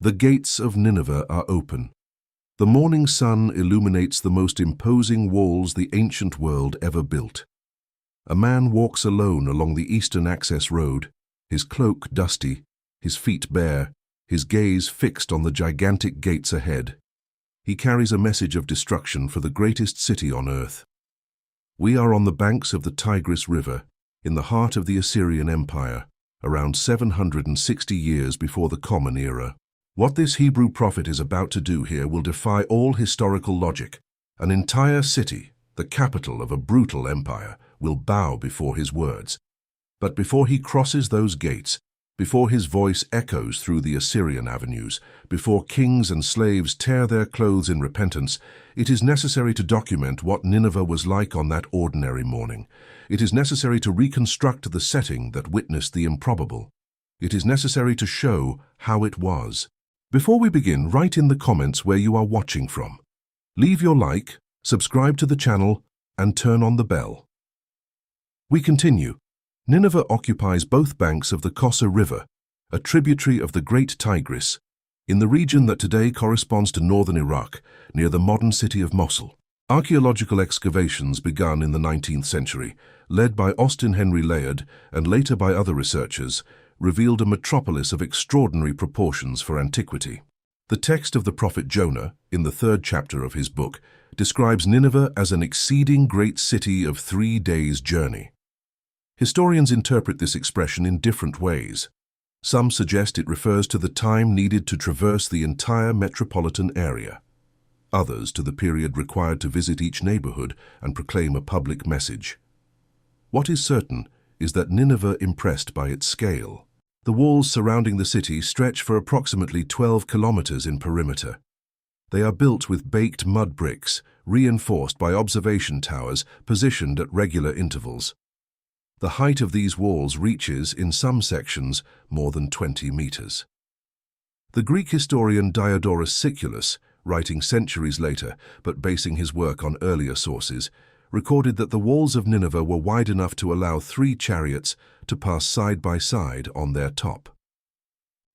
The gates of Nineveh are open. The morning sun illuminates the most imposing walls the ancient world ever built. A man walks alone along the eastern access road, his cloak dusty, his feet bare, his gaze fixed on the gigantic gates ahead. He carries a message of destruction for the greatest city on earth. We are on the banks of the Tigris River, in the heart of the Assyrian Empire, around 760 years before the Common Era. What this Hebrew prophet is about to do here will defy all historical logic. An entire city, the capital of a brutal empire, will bow before his words. But before he crosses those gates, before his voice echoes through the Assyrian avenues, before kings and slaves tear their clothes in repentance, it is necessary to document what Nineveh was like on that ordinary morning. It is necessary to reconstruct the setting that witnessed the improbable. It is necessary to show how it was. Before we begin, write in the comments where you are watching from. Leave your like, subscribe to the channel, and turn on the bell. We continue. Nineveh occupies both banks of the Kosa River, a tributary of the Great Tigris, in the region that today corresponds to northern Iraq, near the modern city of Mosul. Archaeological excavations begun in the 19th century, led by Austin Henry Layard and later by other researchers, revealed a metropolis of extraordinary proportions for antiquity. The text of the prophet Jonah, in the 3rd chapter of his book, describes Nineveh as an exceeding great city of 3 days' journey. Historians interpret this expression in different ways. Some suggest it refers to the time needed to traverse the entire metropolitan area. Others to the period required to visit each neighborhood and proclaim a public message. What is certain is that Nineveh impressed by its scale. The walls surrounding the city stretch for approximately 12 kilometers in perimeter. They are built with baked mud bricks, reinforced by observation towers positioned at regular intervals. The height of these walls reaches, in some sections, more than 20 meters. The Greek historian Diodorus Siculus, writing centuries later but basing his work on earlier sources, recorded that the walls of Nineveh were wide enough to allow 3 chariots to pass side by side on their top.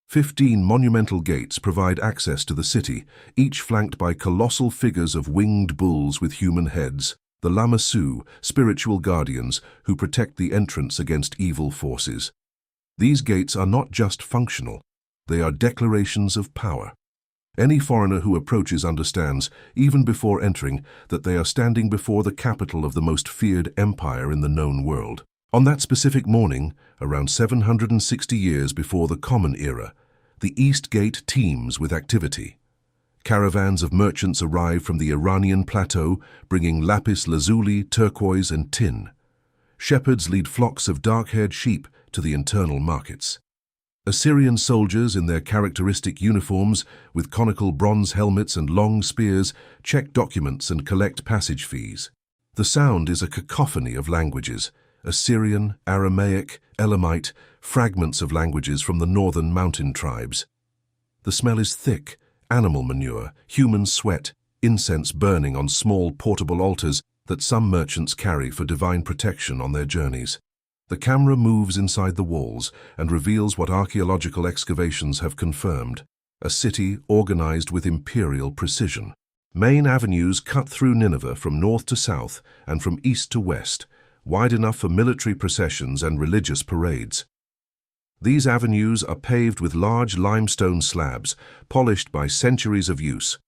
15 monumental gates provide access to the city, each flanked by colossal figures of winged bulls with human heads, the Lamassu, spiritual guardians who protect the entrance against evil forces. These gates are not just functional, they are declarations of power. Any foreigner who approaches understands, even before entering, that they are standing before the capital of the most feared empire in the known world. On that specific morning, around 760 years before the Common Era, the East Gate teems with activity. Caravans of merchants arrive from the Iranian plateau, bringing lapis lazuli, turquoise, and tin. Shepherds lead flocks of dark-haired sheep to the internal markets. Assyrian soldiers in their characteristic uniforms, with conical bronze helmets and long spears, check documents and collect passage fees. The sound is a cacophony of languages: Assyrian, Aramaic, Elamite, fragments of languages from the northern mountain tribes. The smell is thick: animal manure, human sweat, incense burning on small portable altars that some merchants carry for divine protection on their journeys. The camera moves inside the walls and reveals what archaeological excavations have confirmed: a city organized with imperial precision. Main avenues cut through Nineveh from north to south and from east to west, wide enough for military processions and religious parades. These avenues are paved with large limestone slabs, polished by centuries of use.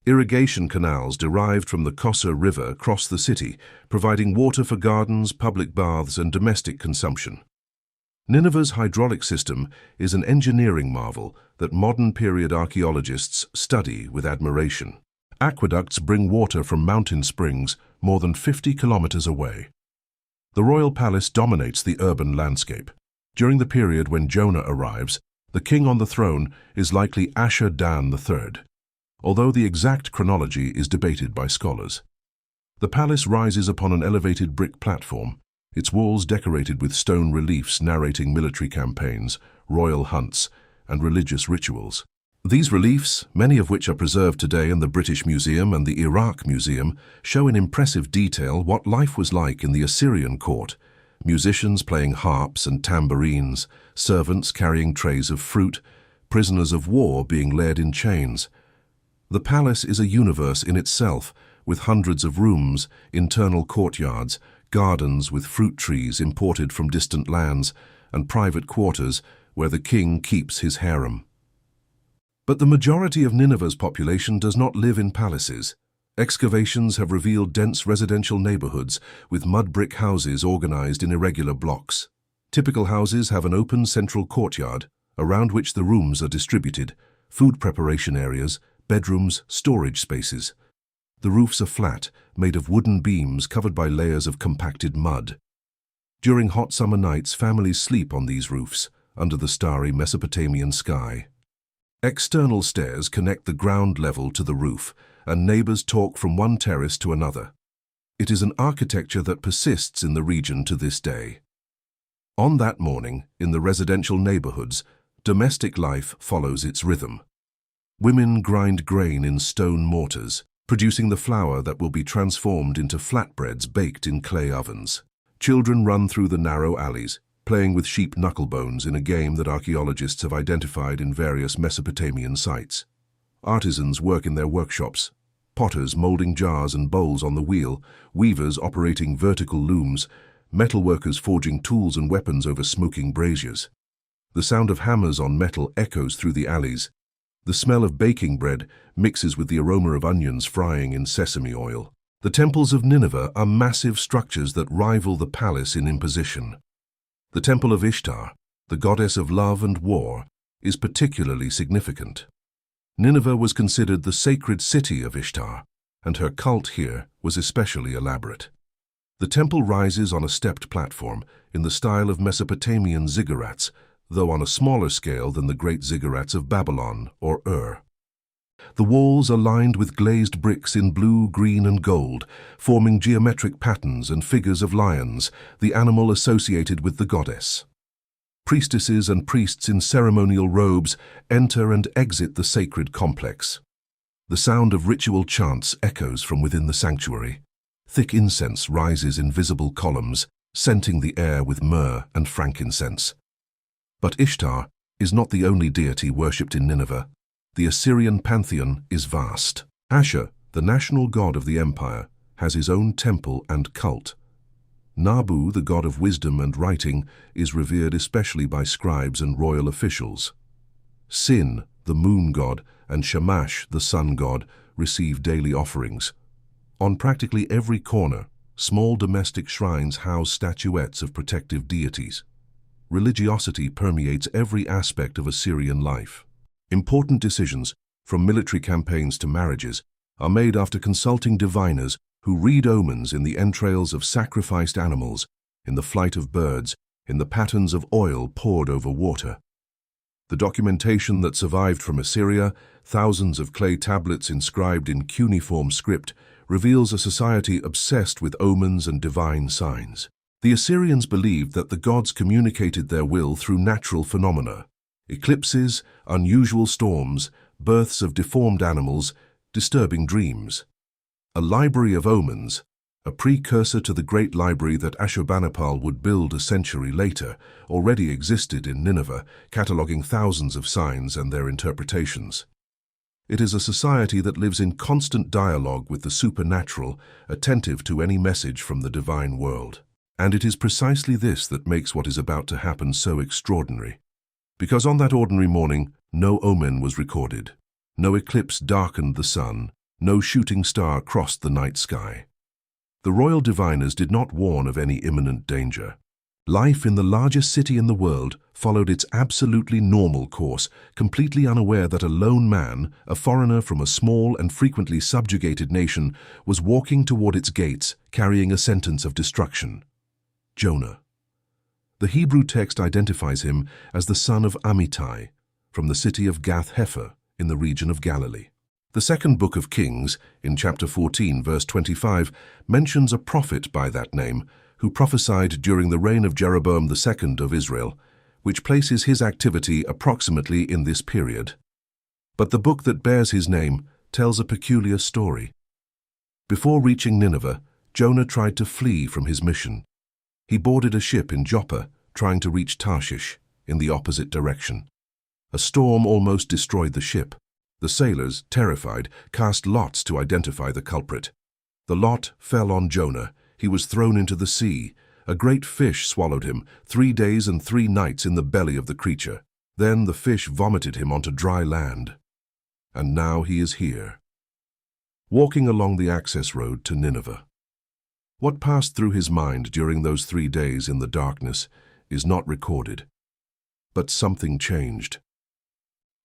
Irrigation canals derived from the Kosa River cross the city, providing water for gardens, public baths, and domestic consumption. Nineveh's hydraulic system is an engineering marvel that modern-period archaeologists study with admiration. Aqueducts bring water from mountain springs more than 50 kilometers away. The royal palace dominates the urban landscape. During the period when Jonah arrives, the king on the throne is likely Ashur-dan III, although the exact chronology is debated by scholars. The palace rises upon an elevated brick platform, its walls decorated with stone reliefs narrating military campaigns, royal hunts, and religious rituals. These reliefs, many of which are preserved today in the British Museum and the Iraq Museum, show in impressive detail what life was like in the Assyrian court: musicians playing harps and tambourines, servants carrying trays of fruit, prisoners of war being led in chains. The palace is a universe in itself, with hundreds of rooms, internal courtyards, gardens with fruit trees imported from distant lands, and private quarters where the king keeps his harem. But the majority of Nineveh's population does not live in palaces. Excavations have revealed dense residential neighborhoods with mud brick houses organized in irregular blocks. Typical houses have an open central courtyard, around which the rooms are distributed, food preparation areas, bedrooms, storage spaces. The roofs are flat, made of wooden beams covered by layers of compacted mud. During hot summer nights, families sleep on these roofs, under the starry Mesopotamian sky. External stairs connect the ground level to the roof, and neighbors talk from one terrace to another. It is an architecture that persists in the region to this day. On that morning, in the residential neighborhoods, domestic life follows its rhythm. Women grind grain in stone mortars, producing the flour that will be transformed into flatbreads baked in clay ovens. Children run through the narrow alleys, playing with sheep knucklebones in a game that archaeologists have identified in various Mesopotamian sites. Artisans work in their workshops, potters molding jars and bowls on the wheel, weavers operating vertical looms, metalworkers forging tools and weapons over smoking braziers. The sound of hammers on metal echoes through the alleys. The smell of baking bread mixes with the aroma of onions frying in sesame oil. The temples of Nineveh are massive structures that rival the palace in imposition. The Temple of Ishtar, the goddess of love and war, is particularly significant. Nineveh was considered the sacred city of Ishtar, and her cult here was especially elaborate. The temple rises on a stepped platform in the style of Mesopotamian ziggurats, though on a smaller scale than the great ziggurats of Babylon or Ur. The walls are lined with glazed bricks in blue, green, and gold, forming geometric patterns and figures of lions, the animal associated with the goddess. Priestesses and priests in ceremonial robes enter and exit the sacred complex. The sound of ritual chants echoes from within the sanctuary. Thick incense rises in visible columns, scenting the air with myrrh and frankincense. But Ishtar is not the only deity worshipped in Nineveh. The Assyrian pantheon is vast. Ashur, the national god of the empire, has his own temple and cult. Nabu, the god of wisdom and writing, is revered especially by scribes and royal officials. Sin, the moon god, and Shamash, the sun god, receive daily offerings. On practically every corner, small domestic shrines house statuettes of protective deities. Religiosity permeates every aspect of Assyrian life. Important decisions, from military campaigns to marriages, are made after consulting diviners who read omens in the entrails of sacrificed animals, in the flight of birds, in the patterns of oil poured over water. The documentation that survived from Assyria, thousands of clay tablets inscribed in cuneiform script, reveals a society obsessed with omens and divine signs. The Assyrians believed that the gods communicated their will through natural phenomena: eclipses, unusual storms, births of deformed animals, disturbing dreams. A library of omens, a precursor to the great library that Ashurbanipal would build a century later, already existed in Nineveh, cataloguing thousands of signs and their interpretations. It is a society that lives in constant dialogue with the supernatural, attentive to any message from the divine world. And it is precisely this that makes what is about to happen so extraordinary. Because on that ordinary morning, no omen was recorded. No eclipse darkened the sun. No shooting star crossed the night sky. The royal diviners did not warn of any imminent danger. Life in the largest city in the world followed its absolutely normal course, completely unaware that a lone man, a foreigner from a small and frequently subjugated nation, was walking toward its gates, carrying a sentence of destruction. Jonah. The Hebrew text identifies him as the son of Amittai, from the city of Gath-Hepher in the region of Galilee. The second book of Kings, in chapter 14, verse 25, mentions a prophet by that name who prophesied during the reign of Jeroboam II of Israel, which places his activity approximately in this period. But the book that bears his name tells a peculiar story. Before reaching Nineveh, Jonah tried to flee from his mission. He boarded a ship in Joppa, trying to reach Tarshish, in the opposite direction. A storm almost destroyed the ship. The sailors, terrified, cast lots to identify the culprit. The lot fell on Jonah. He was thrown into the sea. A great fish swallowed him, 3 days and 3 nights in the belly of the creature. Then the fish vomited him onto dry land. And now he is here, walking along the access road to Nineveh. What passed through his mind during those 3 days in the darkness is not recorded. But something changed.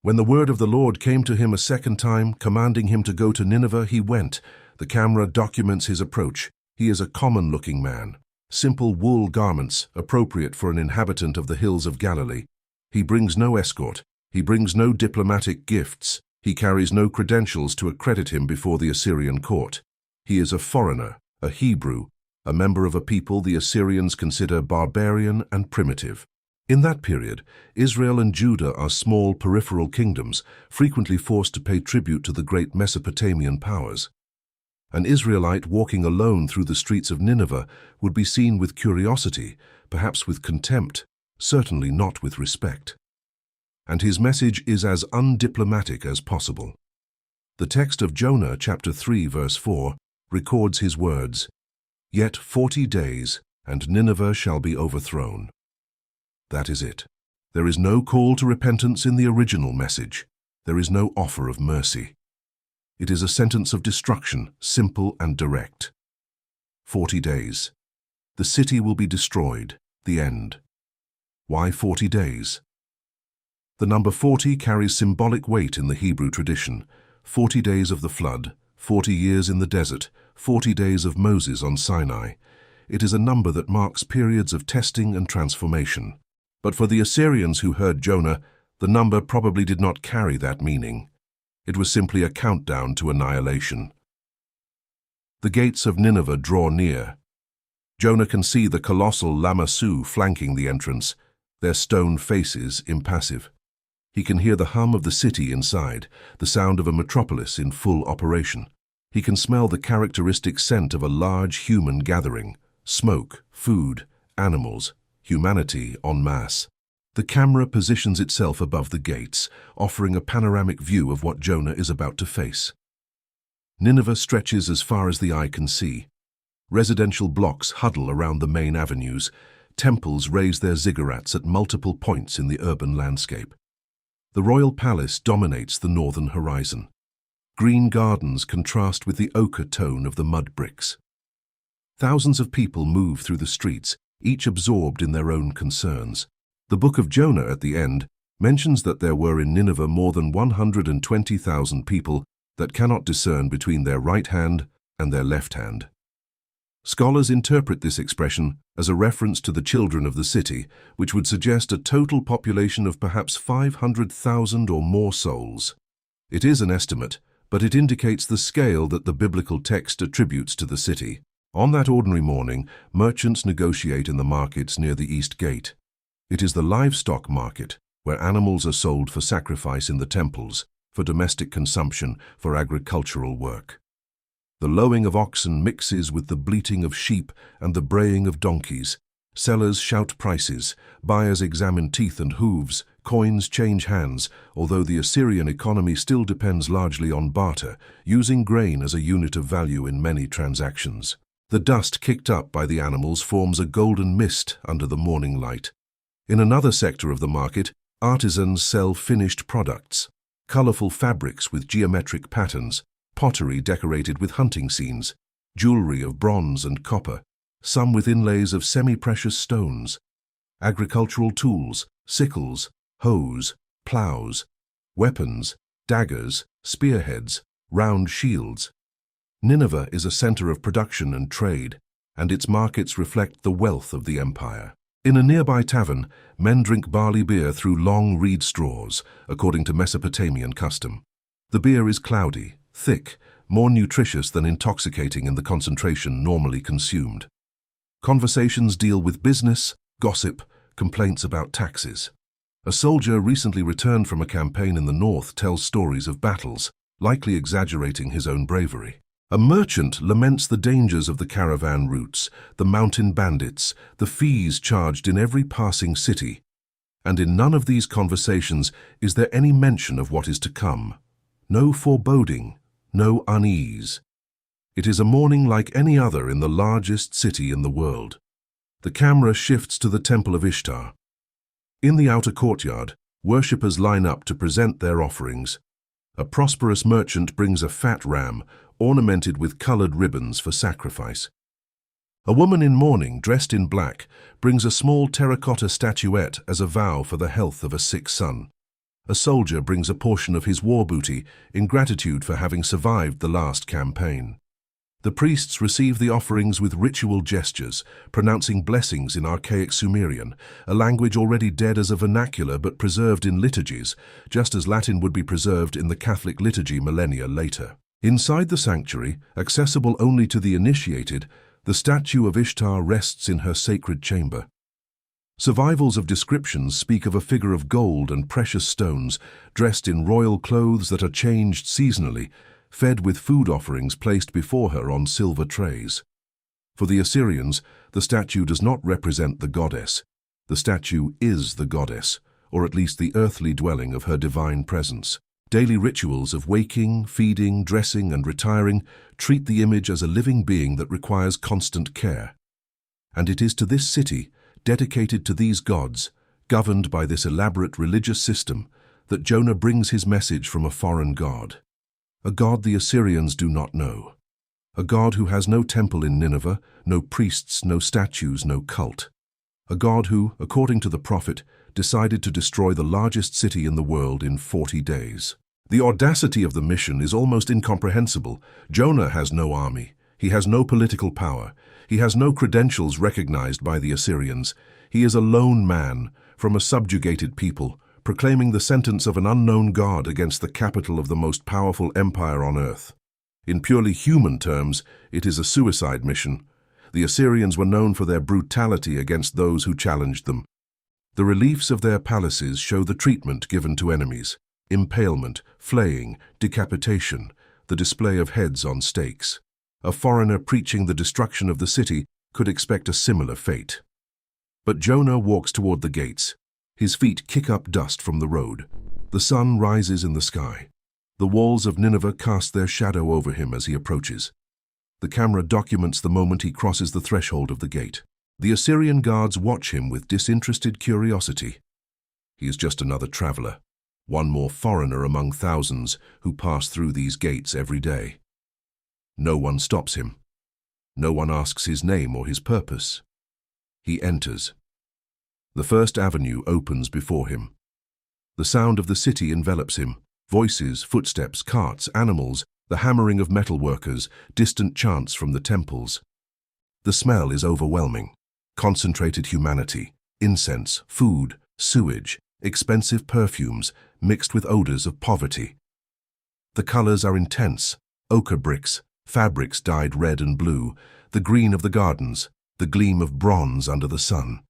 When the word of the Lord came to him a second time, commanding him to go to Nineveh, he went. The camera documents his approach. He is a common-looking man. Simple wool garments, appropriate for an inhabitant of the hills of Galilee. He brings no escort. He brings no diplomatic gifts. He carries no credentials to accredit him before the Assyrian court. He is a foreigner, a Hebrew, a member of a people the Assyrians consider barbarian and primitive. In that period, Israel and Judah are small peripheral kingdoms, frequently forced to pay tribute to the great Mesopotamian powers. An Israelite walking alone through the streets of Nineveh would be seen with curiosity, perhaps with contempt, certainly not with respect. And his message is as undiplomatic as possible. The text of Jonah chapter 3 verse 4 records his words, "Yet 40 days, and Nineveh shall be overthrown." That is it. There is no call to repentance in the original message. There is no offer of mercy. It is a sentence of destruction, simple and direct. 40 days. The city will be destroyed. The end. Why 40 days? The number 40 carries symbolic weight in the Hebrew tradition. 40 days of the flood, 40 years in the desert, 40 days of Moses on Sinai. It is a number that marks periods of testing and transformation. But for the Assyrians who heard Jonah, the number probably did not carry that meaning. It was simply a countdown to annihilation. The gates of Nineveh draw near. Jonah can see the colossal Lamassu flanking the entrance, their stone faces impassive. He can hear the hum of the city inside, the sound of a metropolis in full operation. He can smell the characteristic scent of a large human gathering, smoke, food, animals, humanity en masse. The camera positions itself above the gates, offering a panoramic view of what Jonah is about to face. Nineveh stretches as far as the eye can see. Residential blocks huddle around the main avenues. Temples raise their ziggurats at multiple points in the urban landscape. The royal palace dominates the northern horizon. Green gardens contrast with the ochre tone of the mud bricks. Thousands of people move through the streets, each absorbed in their own concerns. The book of Jonah at the end mentions that there were in Nineveh more than 120,000 people that cannot discern between their right hand and their left hand. Scholars interpret this expression as a reference to the children of the city, which would suggest a total population of perhaps 500,000 or more souls. It is an estimate, but it indicates the scale that the biblical text attributes to the city. On that ordinary morning, merchants negotiate in the markets near the East Gate. It is the livestock market, where animals are sold for sacrifice in the temples, for domestic consumption, for agricultural work. The lowing of oxen mixes with the bleating of sheep and the braying of donkeys. Sellers shout prices, buyers examine teeth and hooves, coins change hands, although the Assyrian economy still depends largely on barter, using grain as a unit of value in many transactions. The dust kicked up by the animals forms a golden mist under the morning light. In another sector of the market, artisans sell finished products, colorful fabrics with geometric patterns, pottery decorated with hunting scenes, jewelry of bronze and copper, some with inlays of semi-precious stones, agricultural tools, sickles, hoes, plows, weapons, daggers, spearheads, round shields. Nineveh is a center of production and trade, and its markets reflect the wealth of the empire. In a nearby tavern, men drink barley beer through long reed straws, according to Mesopotamian custom. The beer is cloudy, thick, more nutritious than intoxicating in the concentration normally consumed. Conversations deal with business, gossip, complaints about taxes. A soldier recently returned from a campaign in the north tells stories of battles, likely exaggerating his own bravery. A merchant laments the dangers of the caravan routes, the mountain bandits, the fees charged in every passing city. And in none of these conversations is there any mention of what is to come. No foreboding, no unease. It is a morning like any other in the largest city in the world. The camera shifts to the Temple of Ishtar. In the outer courtyard, worshippers line up to present their offerings. A prosperous merchant brings a fat ram, ornamented with colored ribbons for sacrifice. A woman in mourning, dressed in black, brings a small terracotta statuette as a vow for the health of a sick son. A soldier brings a portion of his war booty in gratitude for having survived the last campaign. The priests receive the offerings with ritual gestures, pronouncing blessings in archaic Sumerian, a language already dead as a vernacular but preserved in liturgies, just as Latin would be preserved in the Catholic liturgy millennia later. Inside the sanctuary, accessible only to the initiated, the statue of Ishtar rests in her sacred chamber. Survivals of descriptions speak of a figure of gold and precious stones, dressed in royal clothes that are changed seasonally, fed with food offerings placed before her on silver trays. For the Assyrians, the statue does not represent the goddess. The statue is the goddess, or at least the earthly dwelling of her divine presence. Daily rituals of waking, feeding, dressing, and retiring treat the image as a living being that requires constant care. And it is to this city, dedicated to these gods, governed by this elaborate religious system, that Jonah brings his message from a foreign god. A god the Assyrians do not know. A god who has no temple in Nineveh, no priests, no statues, no cult. A god who, according to the prophet, decided to destroy the largest city in the world in 40 days. The audacity of the mission is almost incomprehensible. Jonah has no army. He has no political power. He has no credentials recognized by the Assyrians. He is a lone man from a subjugated people, proclaiming the sentence of an unknown god against the capital of the most powerful empire on earth. In purely human terms, it is a suicide mission. The Assyrians were known for their brutality against those who challenged them. The reliefs of their palaces show the treatment given to enemies: impalement, flaying, decapitation, the display of heads on stakes. A foreigner preaching the destruction of the city could expect a similar fate. But Jonah walks toward the gates. His feet kick up dust from the road. The sun rises in the sky. The walls of Nineveh cast their shadow over him as he approaches. The camera documents the moment he crosses the threshold of the gate. The Assyrian guards watch him with disinterested curiosity. He is just another traveler, one more foreigner among thousands who pass through these gates every day. No one stops him. No one asks his name or his purpose. He enters. The first avenue opens before him. The sound of the city envelops him. Voices, footsteps, carts, animals, the hammering of metalworkers, distant chants from the temples. The smell is overwhelming. Concentrated humanity, incense, food, sewage, expensive perfumes, mixed with odors of poverty. The colors are intense: ochre bricks, fabrics dyed red and blue, the green of the gardens, the gleam of bronze under the sun.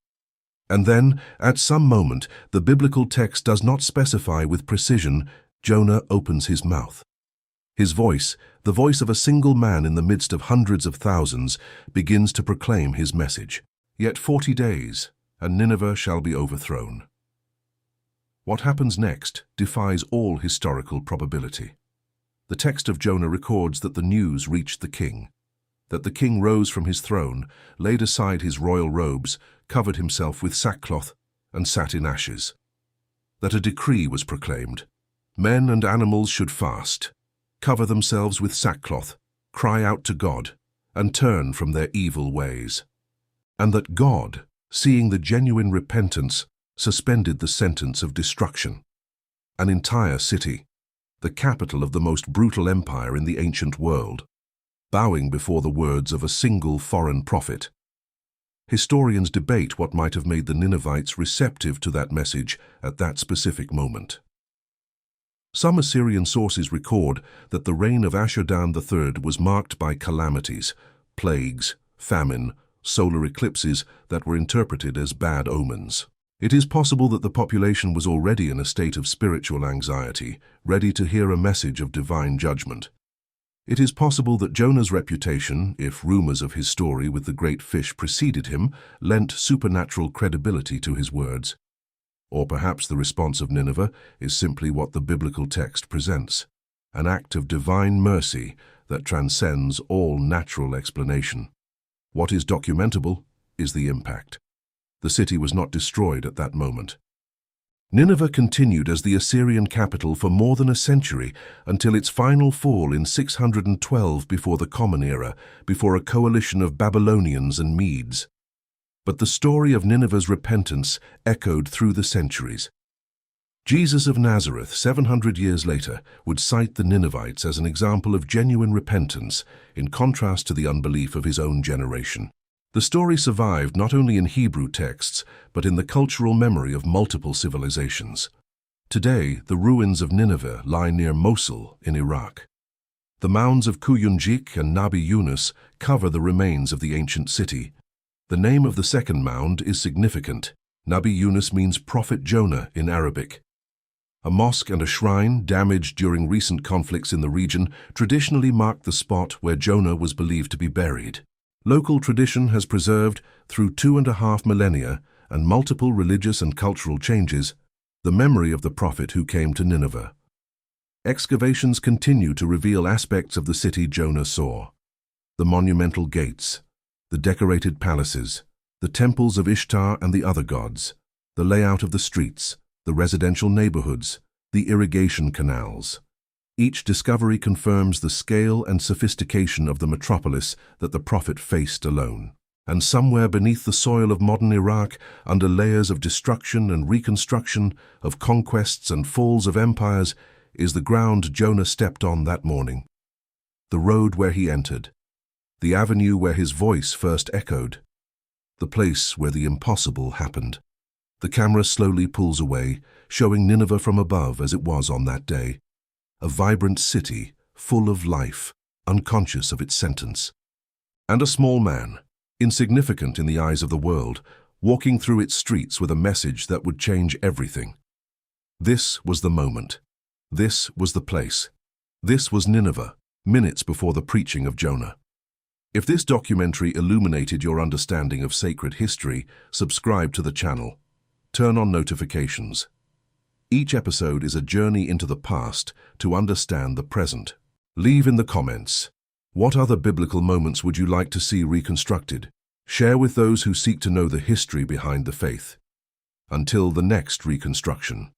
And then, at some moment, the biblical text does not specify with precision, Jonah opens his mouth. His voice, the voice of a single man in the midst of hundreds of thousands, begins to proclaim his message. Yet 40 days, and Nineveh shall be overthrown. What happens next defies all historical probability. The text of Jonah records that the news reached the king, that the king rose from his throne, laid aside his royal robes, covered himself with sackcloth, and sat in ashes. That a decree was proclaimed: men and animals should fast, cover themselves with sackcloth, cry out to God, and turn from their evil ways. And that God, seeing the genuine repentance, suspended the sentence of destruction. An entire city, the capital of the most brutal empire in the ancient world, bowing before the words of a single foreign prophet. Historians debate what might have made the Ninevites receptive to that message at that specific moment. Some Assyrian sources record that the reign of Ashur-dan III was marked by calamities, plagues, famine, solar eclipses that were interpreted as bad omens. It is possible that the population was already in a state of spiritual anxiety, ready to hear a message of divine judgment. It is possible that Jonah's reputation, if rumors of his story with the great fish preceded him, lent supernatural credibility to his words. Or perhaps the response of Nineveh is simply what the biblical text presents, an act of divine mercy that transcends all natural explanation. What is documentable is the impact. The city was not destroyed at that moment. Nineveh continued as the Assyrian capital for more than a century until its final fall in 612 before the Common Era, before a coalition of Babylonians and Medes. But the story of Nineveh's repentance echoed through the centuries. Jesus of Nazareth, 700 years later, would cite the Ninevites as an example of genuine repentance, in contrast to the unbelief of his own generation. The story survived not only in Hebrew texts, but in the cultural memory of multiple civilizations. Today, the ruins of Nineveh lie near Mosul in Iraq. The mounds of Kuyunjik and Nabi Yunus cover the remains of the ancient city. The name of the second mound is significant. Nabi Yunus means Prophet Jonah in Arabic. A mosque and a shrine, damaged during recent conflicts in the region, traditionally marked the spot where Jonah was believed to be buried. Local tradition has preserved, through 2.5 millennia and multiple religious and cultural changes, the memory of the prophet who came to Nineveh. Excavations continue to reveal aspects of the city Jonah saw. The monumental gates, the decorated palaces, the temples of Ishtar and the other gods, the layout of the streets, the residential neighborhoods, the irrigation canals. Each discovery confirms the scale and sophistication of the metropolis that the prophet faced alone. And somewhere beneath the soil of modern Iraq, under layers of destruction and reconstruction, of conquests and falls of empires, is the ground Jonah stepped on that morning. The road where he entered, the avenue where his voice first echoed, the place where the impossible happened. The camera slowly pulls away, showing Nineveh from above as it was on that day. A vibrant city, full of life, unconscious of its sentence. And a small man, insignificant in the eyes of the world, walking through its streets with a message that would change everything. This was the moment. This was the place. This was Nineveh, minutes before the preaching of Jonah. If this documentary illuminated your understanding of sacred history, subscribe to the channel. Turn on notifications. Each episode is a journey into the past to understand the present. Leave in the comments, what other biblical moments would you like to see reconstructed? Share with those who seek to know the history behind the faith. Until the next reconstruction.